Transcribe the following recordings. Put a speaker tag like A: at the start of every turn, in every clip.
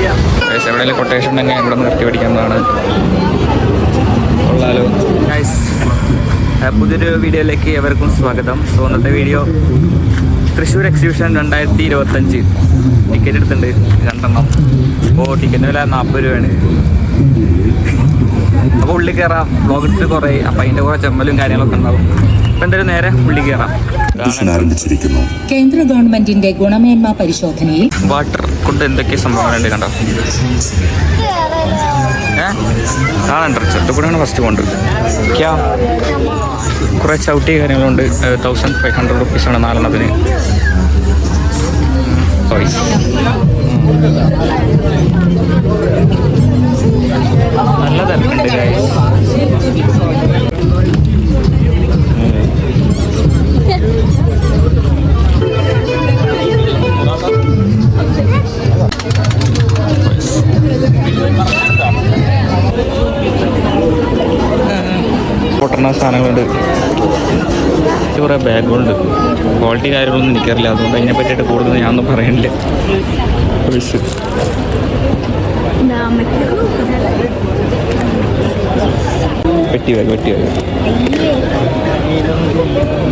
A: എവിടെയെങ്കിലും കൊട്ടേഷൻ ഉണ്ടെങ്കിൽ ഇവിടെ നിർത്തി പിടിക്കുന്നതാണ്. കൊള്ളാലോ. പുതിയൊരു വീഡിയോയിലേക്ക് എവർക്കും സ്വാഗതം. സോ ഇന്നത്തെ വീഡിയോ തൃശ്ശൂർ എക്സിബിഷൻ 2025 ടിക്കറ്റ് എടുത്തിട്ടുണ്ട് 2 അപ്പോൾ ടിക്കറ്റിന് വില 40 രൂപയാണ്. അപ്പോൾ ഉള്ളിൽ കയറാം. ബ്ലോഗ് ഇട്ട് കുറേ അപ്പോൾ അതിൻ്റെ കുറേ ചെമ്മലും കാര്യങ്ങളൊക്കെ ഉണ്ടാവും. അപ്പോൾ എന്തായാലും നേരെ ഉള്ളിൽ കയറാം.
B: കേന്ദ്ര ഗവൺമെന്റിന്റെ ഗുണമേന്മ പരിശോധനയിൽ
A: വാട്ടർ കൊണ്ട് എന്തൊക്കെ സംഭവങ്ങളുണ്ട് കണ്ടോ. കാണണ്ട ചെറുപ്പൂടെയാണ് ഫസ്റ്റ് പോകേണ്ടത്. കുറേ ചവിട്ടി കാര്യങ്ങളുണ്ട്. 1500 റുപ്പീസാണ് 4 നല്ല തിരക്കുണ്ട്. പൊട്ടുന്ന സാധനങ്ങളുണ്ട്. കുറേ ബാഗുകളുണ്ട്. ക്വാളിറ്റി കാര്യങ്ങളൊന്നും എനിക്കറിയില്ല, അതുകൊണ്ട് അതിനെ പറ്റിയിട്ട് കൂടുതൽ ഞാനൊന്നും പറയണില്ല. വെട്ടി ബാഗ്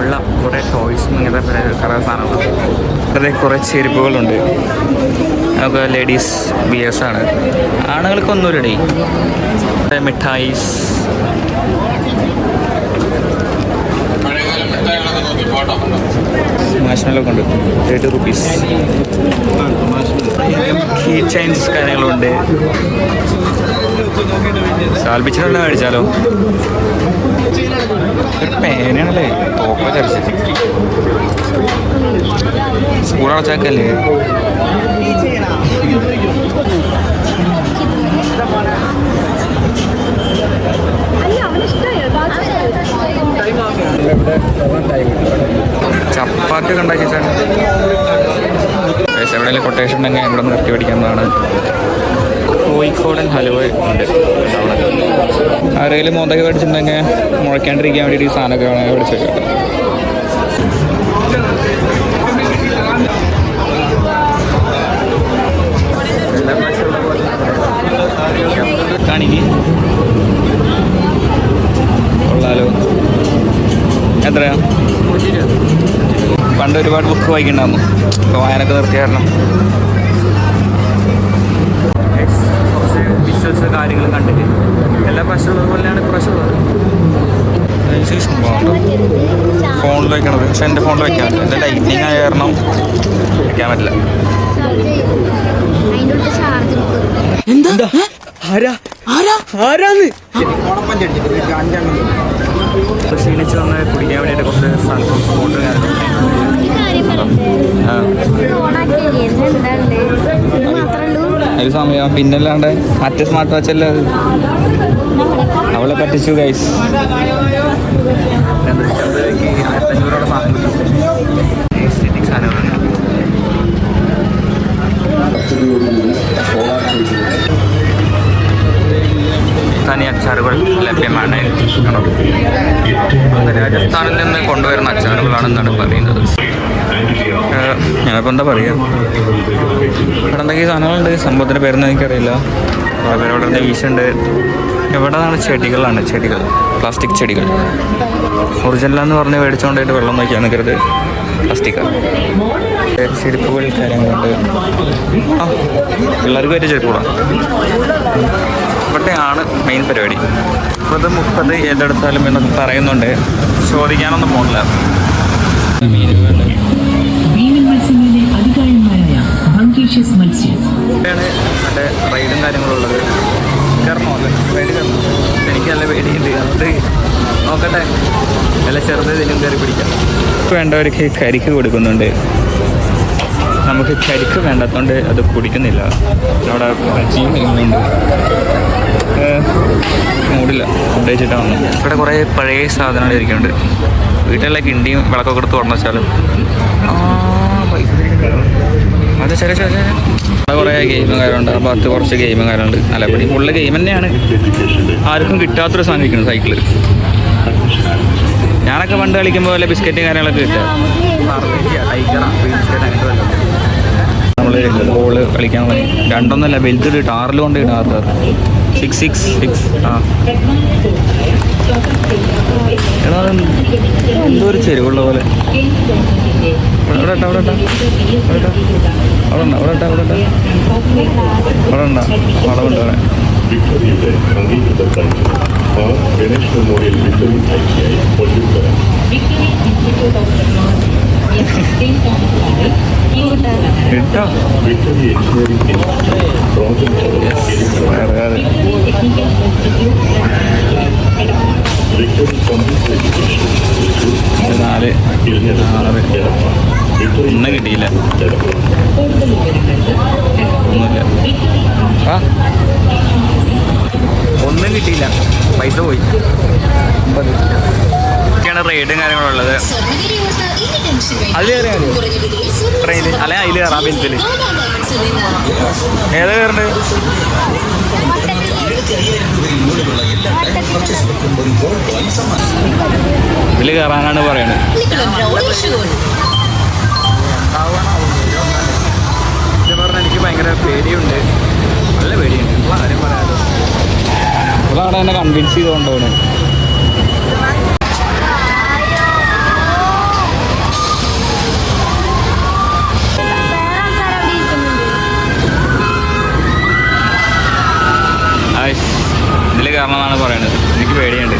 A: ഉള്ള കുറേ ടോയ്സും ഇങ്ങനത്തെ കുറേ സാധനങ്ങളുണ്ട്. അതെ കുറേ ചെരുപ്പുകളുണ്ട്. അതൊക്കെ ലേഡീസ് വിയേഴ്സാണ്. ആണുങ്ങൾക്കൊന്നുമില്ലടേ. മിഠായിസ് മാഷ്മലൊക്കെ ഉണ്ട്. 30 റുപ്പീസ്. കീ ചെയിൻസ് കാര്യങ്ങളുണ്ട്. സാൽപ്പിച്ചിട്ടുള്ള മേടിച്ചാലോ. ഒരു പേനാണല്ലേ, തോക്ക ചർച്ച സ്കൂൾ അടച്ചാക്കല്ലേ. ചപ്പാത്തി ഒക്കെ ഉണ്ടാക്കിച്ചാണ്. എവിടെയെങ്കിലും കൊട്ടേഷൻ ഉണ്ടെങ്കിൽ ഇവിടെ നിർത്തി പിടിക്കുന്നതാണ്. കോഴിക്കോടൻ ഹലുവ ഉണ്ട്. ആരെങ്കിലും മോന്തൊക്കെ മേടിച്ചിട്ടുണ്ടെങ്കിൽ മുളയ്ക്കാണ്ടിരിക്കാൻ വേണ്ടിയിട്ട് ഈ സാധനമൊക്കെ മേടിച്ച് വെക്കാം. കാണിക്ക് കൊള്ളാലോ. എത്രയാ? പണ്ട് ഒരുപാട് ബുക്ക് വായിക്കണ്ടായിരുന്നു. ഇപ്പോൾ വായനൊക്കെ നിർത്തിയ കാരണം കുറച്ച് വിഷ്വൽസ് കാര്യങ്ങൾ കണ്ടിട്ട് എല്ലാ പ്രാവശ്യമുള്ളത് പോലെയാണ് ഇപ്രാവശ്യമുള്ളത്. സംഭവമുണ്ടോ ഫോണിൽ വയ്ക്കണത്? പക്ഷെ എൻ്റെ ഫോണിൽ വയ്ക്കാൻ പറ്റില്ല. എൻ്റെ ലൈറ്റിങ് ആയ കാരണം വയ്ക്കാൻ പറ്റില്ല. ക്ഷീണിച്ച് വന്ന് കുടിക്കാൻ വേണ്ടിയിട്ട് കുറച്ച് സൺഫ്ലവർ സ്പോട്ട് ഒരു സമയം. പിന്നല്ലാണ്ട് മറ്റേ സ്മാർട്ട് വാച്ച് അല്ല അത്. അവളെ പറ്റിച്ചു ഗൈസ്. 1500 സാധനമാണ്. തനി അച്ചാറുകൾ ലഭ്യമാണ്. രാജസ്ഥാനിൽ നിന്ന് കൊണ്ടുവരുന്ന അച്ചാറുകളാണെന്നാണ് പറയുന്നത്. ഞാനിപ്പോൾ എന്താ പറയുക, ഇവിടെ എന്തൊക്കെ സാധനങ്ങളുണ്ട്. സംഭവത്തിൻ്റെ പേരൊന്നും എനിക്കറിയില്ല. ഇവിടെ വീശുണ്ട്. ഇവിടെ നിന്നാണ് ചെടികൾ, പ്ലാസ്റ്റിക് ചെടികൾ. ഒറിജിനലാന്ന് പറഞ്ഞ് മേടിച്ചുകൊണ്ടായിട്ട് വെള്ളം നോക്കിയാൽ നിൽക്കരുത്, പ്ലാസ്റ്റിക്കാണ്. ചെരുപ്പുകൾ കാര്യങ്ങളുണ്ട്. പിള്ളേർക്ക് പറ്റിയ ചെരുപ്പുകളാണ്. ഇവിടെയാണ് മെയിൻ പരിപാടി. 30 ഏതെടുത്താലും എന്നൊക്കെ പറയുന്നുണ്ട്. ചോദിക്കാനൊന്നും പോകില്ല. ഇവിടെയാണ് മറ്റേ റൈഡും കാര്യങ്ങളുള്ളത്. കയറണോ? റൈഡ് കയറണം. എനിക്ക് നല്ല പേടിയുണ്ട്. അതുകൊണ്ട് നോക്കട്ടെ, നല്ല ചെറുതിലും കയറി പിടിക്കാം. വേണ്ടവർക്ക് കരിക്ക് കൊടുക്കുന്നുണ്ട്. നമുക്ക് കരിക്ക് വേണ്ടാത്തതുകൊണ്ട് അത് കുടിക്കുന്നില്ല. അവിടെ ബജിയും ഇങ്ങനെയുണ്ട്. മൂടില്ല, ഫുഡ് കഴിച്ചിട്ടാണ് വന്നു. ഇവിടെ കുറേ പഴയ സാധനങ്ങൾ ഇരിക്കുന്നുണ്ട്. വീട്ടിലെ കിണ്ടിയും വിളക്കൊക്കെ എടുത്ത് തുറന്നു വെച്ചാലും അത് ചെറിയ അവിടെ കുറേ ഗെയിമും കാര്യമുണ്ട്. ആ ഭാഗത്ത് കുറച്ച് ഗെയിമും കാര്യമുണ്ട്. നല്ല പടി ഫുള്ള് ഗെയിം തന്നെയാണ്. ആർക്കും കിട്ടാത്തൊരു സാധനം ഇരിക്കണം സൈക്കിള്. ഞാനൊക്കെ പണ്ട് കളിക്കുമ്പോൾ വല്ല ബിസ്ക്കറ്റും കാര്യങ്ങളൊക്കെ കിട്ടുക. നമ്മൾ നമ്മൾ ബോൾ കളിക്കാൻ പോയി. 2 വലുതിട്ട് 6 കൊണ്ട് ഇടാത്ത 6 ആ എടാ എന്തോ ഒരു ചെരുവുള്ള പോലെ. അവിടെ ഉണ്ടാ വളവുണ്ട് അവിടെ. ഇട്ടോ നാല് 6 ഒന്നും കിട്ടിയില്ല. ഒന്നുമില്ല. ആ ഒന്നും കിട്ടിയില്ല. പൈസ പോയി. 50 ഒക്കെയാണ് റേറ്റും കാര്യങ്ങളുള്ളത്. അതിൽ കയറിയാൽ മതി ട്രെയിനിൽ, അല്ലെ അതിൽ കയറാം. ബെഞ്ചിൽ ഏതാ കയറേണ്ടത്? ഇതിൽ കയറാനാണ് പറയണത്. ഇത് പറഞ്ഞാൽ എനിക്ക് ഭയങ്കര പേടിയുണ്ട്, നല്ല പേടിയുണ്ട്. ഇപ്പോൾ ആരും പറയാമല്ലോ. അതാണ് എന്നെ കൺവിൻസ് ചെയ്തുകൊണ്ടാണ്. ഇതിൽ കയറണമെന്നാണ് പറയണത്. എനിക്ക് പേടിയുണ്ട്.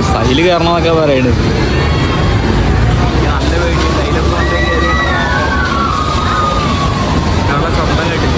A: സൈല് കയറണമെന്നൊക്കെ പറയണത്. നല്ല പേടിയുണ്ട്. അതിലൊക്കെ ശബ്ദം കേട്ടില്ല.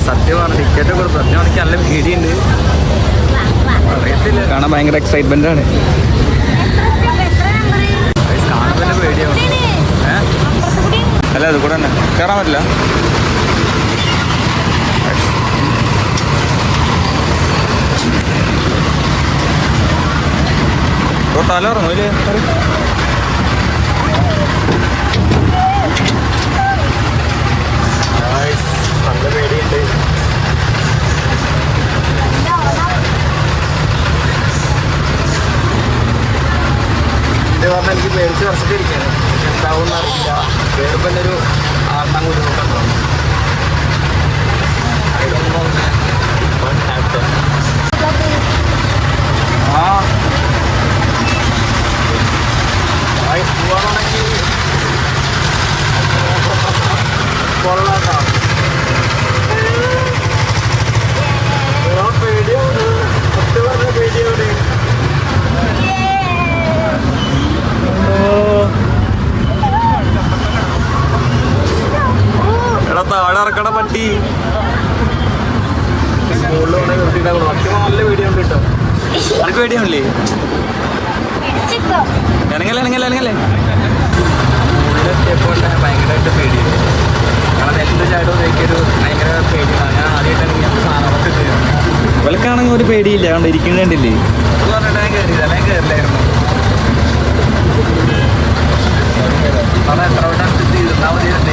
A: സത്യം പറഞ്ഞ ടിക്കറ്റ് കൊടുത്തു. സത്യം എനിക്ക് നല്ല പേടിയുണ്ട്. അറിയത്തില്ല, കാണാൻ ഭയങ്കര എക്സൈറ്റ്മെന്റ് ആണ്. കാണുമ്പോൾ തന്നെ പേടിയാവും. അല്ല അത് കൂടെ തന്നെ കയറാൻ പറ്റില്ല. തല ഇറങ്ങും ഇല്ലേ? നല്ല പേടിയുണ്ട്. ഇത് പറഞ്ഞാൽ എനിക്ക് പേടിച്ച് കുറച്ചിട്ടിരിക്കുകയാണ്. എന്താവും അറിയില്ല. കയറുമ്പോൾ ഒരു 6 ബുദ്ധിമുട്ടുണ്ടോ? ആ പോവാണെങ്കിൽ കൊള്ളാട്ടോ. പേടിയാണ്, സത്യം പറഞ്ഞ പേടിയാണ്. എടാ താഴെ ഇറക്കണ പട്ടി. സ്കൂളിൽ കൊണ്ട് നിർത്തിയിട്ടാകുള്ളൂ. സത്യം നല്ല പേടിയുണ്ട് കേട്ടോ. അനക്ക് പേടിയാണല്ലേ? ഇറങ്ങല്ലേ സ്കൂളിലെത്തിയപ്പോൾ ഭയങ്കരമായിട്ട് പേടിയുണ്ട്. കാരണം എന്ത് ചാടും എനിക്കൊരു ഭയങ്കര പേടിയാണ്. ഞാൻ ആദ്യമായിട്ടാണ് ഇങ്ങനത്തെ സാധനങ്ങളൊക്കെ കയറുന്നത്. ഇവൾക്കാണെങ്കിൽ ഒരു പേടിയില്ല, അതുകൊണ്ട് ഇരിക്കുന്നുണ്ടില്ലേ. അത് പറഞ്ഞിട്ട് ഞാൻ കയറിയില്ല, അല്ലെങ്കിൽ കയറില്ലായിരുന്നു. കാരണം എത്ര വട്ടം ഇരുന്നാൽ മതിയുണ്ട്.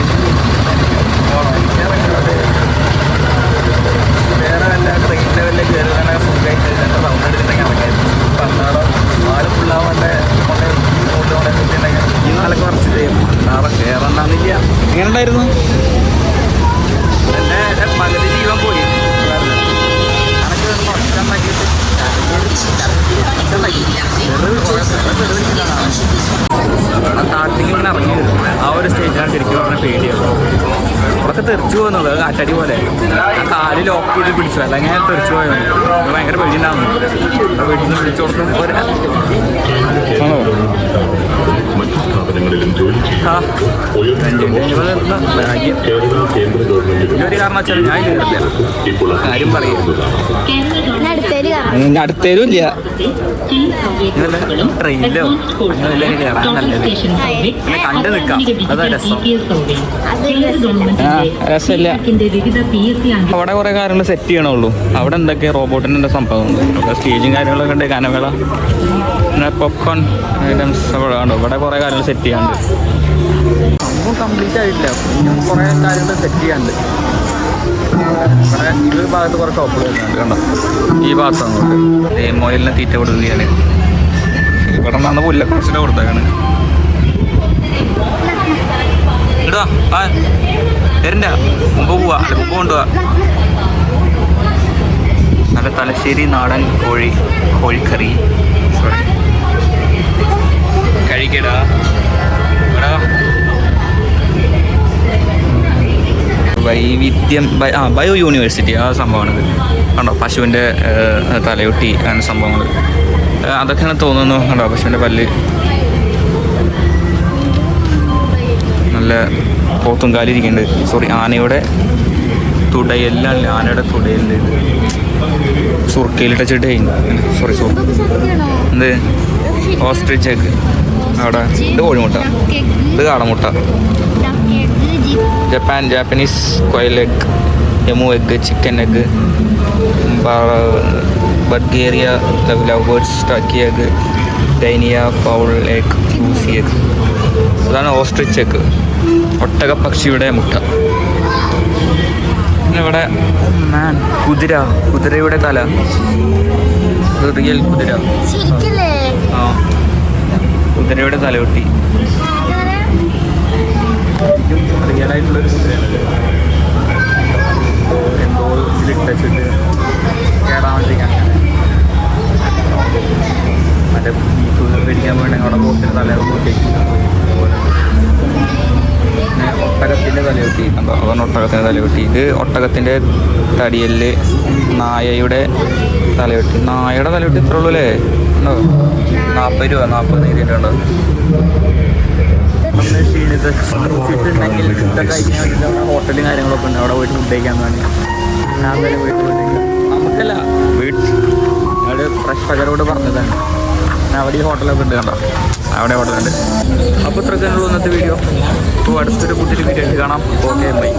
A: വേറെ വല്ല ട്രെയിനിൻ്റെ വല്ല കയറുകയാണെ സുഖമായിട്ട് എൻ്റെ സൗണ്ട് എടുത്തിട്ടുണ്ടെങ്കിൽ ഇറങ്ങിയായിരുന്നു. പണ്ടാടോ ആരും ഫുള്ളാവാൻ്റെ കൊണ്ടുകൊണ്ടിട്ടുണ്ടെങ്കിൽ ഈ നാളെ കുറച്ച് നാളെ കയറണ്ടെന്നില്ല. എങ്ങനെ ഉണ്ടായിരുന്നു? എൻ്റെ പകുതി ജീവൻ പോയി. അനക്ക് ഒച്ചുണ്ടാക്കിയിട്ട് താഴത്തേക്ക് ഇങ്ങനെ ഇറങ്ങി വരും. ആ ഒരു സ്റ്റേജിലാണ് ശരിക്കും പറഞ്ഞാൽ പേടിയാണ്. അതൊക്കെ തെറിച്ചു പോകുന്നത് കാറ്റടി പോലെ. ഞാൻ കാല് ലോക്ക് ചെയ്ത് പിടിച്ചു, അല്ലെങ്കിൽ ഞാൻ തെറിച്ചു പോയത്. ഭയങ്കര പേടിയുണ്ടാവുന്നു. വീട്ടിൽ നിന്ന് വിളിച്ചു കൊടുക്കും. ഒരു കാരണം വെച്ചാൽ ഞാൻ കയറില്ല. കാര്യം പറയും അടുത്തേലും ഇല്ല. ട്രെയിനിലോ അങ്ങനെ കയറാൻ നല്ലത്. പിന്നെ കണ്ടു നിൽക്കാം, അതാ രസം. രസമില്ല. അവിടെ കുറെ കാര്യങ്ങൾ സെറ്റ് ചെയ്യണുള്ളൂ. അവിടെ എന്തൊക്കെ റോബോട്ടിൻ്റെ സംഭവമുണ്ട്. സ്റ്റേജും കാര്യങ്ങളൊക്കെ ഉണ്ട്. ഗാനമേള, പിന്നെ പോപ്കോൺ ഐറ്റംസ് അവിടെ ഉണ്ട്. ഇവിടെ കുറേ കാര്യങ്ങൾ സെറ്റ് ചെയ്യാനുണ്ട്. സംഭവം കംപ്ലീറ്റ് ആയിട്ടില്ല. ഇനിയും കുറേ കാര്യങ്ങൾ സെറ്റ് ചെയ്യാനുണ്ട്. ഈ ഒരു ഭാഗത്ത് കുറേ ഷോപ്പുകൾ വരുന്നുണ്ട് കണ്ടോ. ഈ ഭാഗത്ത് അങ്ങോട്ട് തേൻമോയിലിനെ തീറ്റ കൊടുക്കുകയാണ്. ഇവിടെ നിന്ന് പുല്ലൊക്കെ കുറച്ചിട്ട് കൊടുത്തേക്കാണ്. ഇടുക ആ വരണ്ട മുമ്പ് പോവാ അല്ല മുമ്പ് കൊണ്ടുപോവാ. നല്ല തലശ്ശേരി നാടൻ കോഴിക്കറി സോറി കഴിക്കടാ. വൈവിധ്യം ബയോ യൂണിവേഴ്സിറ്റി ആ സംഭവമാണിത് കണ്ടോ. പശുവിൻ്റെ തലയൊട്ടി അങ്ങനെ സംഭവങ്ങൾ അതൊക്കെയാണ് തോന്നുന്നു കണ്ടോ. പശുവിൻ്റെ പല്ല് നല്ല പോത്തുംകാലിരിക്കുന്നുണ്ട്. സോറി ആനയുടെ തുടയെല്ലാം അല്ല ആനയുടെ തുടയല്ല. ഇത് സുർക്കയിലിട്ട ചെടി സോറി എന്ത് ഓസ്ട്രിച്ച് എഗ് അവിടെ. ഇത് കോഴിമുട്ട, ഇത് കാടമുട്ട. Japanese quail egg, emu egg, chicken egg, Bulgaria love birds turkey egg, guinea fowl egg, ലൂസി എഗ്. അതാണ് ഓസ്ട്രിച്ച് എഗ്, ഒട്ടകപ്പക്ഷിയുടെ മുട്ട. പിന്നെ ഇവിടെ കുതിരയുടെ തല, റിയൽ കുതിര. ആ കുതിരയുടെ തലയൊട്ടി റിയലായിട്ടുള്ളൊരു കുതിരയാണ്. എന്തോ ഇതിലിട്ടച്ചിട്ട് കയറാൻ വേണ്ടിയിരിക്കാൻ മറ്റേ ബീഫ് മേടിക്കാൻ വേണ്ടി അവിടെ പോത്തിന് തല നോക്കി. പിന്നെ ഒട്ടകത്തിൻ്റെ തലയൊട്ടി കണ്ടോ. അതാണ് ഒട്ടകത്തിൻ്റെ തലയൊട്ടി. ഇത് ഒട്ടകത്തിൻ്റെ തടിയല് നായയുടെ തലയൊട്ടി. നായയുടെ തലയൊട്ടി ഇത്ര ഉള്ളൂ അല്ലേ. ഉണ്ടോ 40 രൂപ 40 നീതിൻ്റെ ഉണ്ടോ. നമ്മൾ ക്ഷീണിച്ചിട്ടുണ്ടെങ്കിൽ ഫുഡൊക്കെ കഴിക്കാൻ വേണ്ടിയിട്ട് അവിടെ ഹോട്ടലും കാര്യങ്ങളൊക്കെ ഉണ്ട്. അവിടെ പോയിട്ട് ഫുഡ് കഴിക്കാൻ വേണ്ടി ഞാൻ തന്നെ പോയിട്ട് ഫുഡ് കഴിക്കാം. നമുക്കല്ല അവിടെ ഫ്രഷ് പകരോട് പറഞ്ഞതാണ്. അവിടെ ഈ ഹോട്ടലൊക്കെ ഉണ്ട് കണ്ടോ. അവിടെ ഹോട്ടലുണ്ട്. അപ്പോൾ ഇത്രയൊക്കെ ഉള്ളൂ ഇന്നത്തെ വീഡിയോ. അപ്പോൾ അടുത്തൊരു പുതിയൊരു വീഡിയോ ആയിട്ട് കാണാം. Okay bye.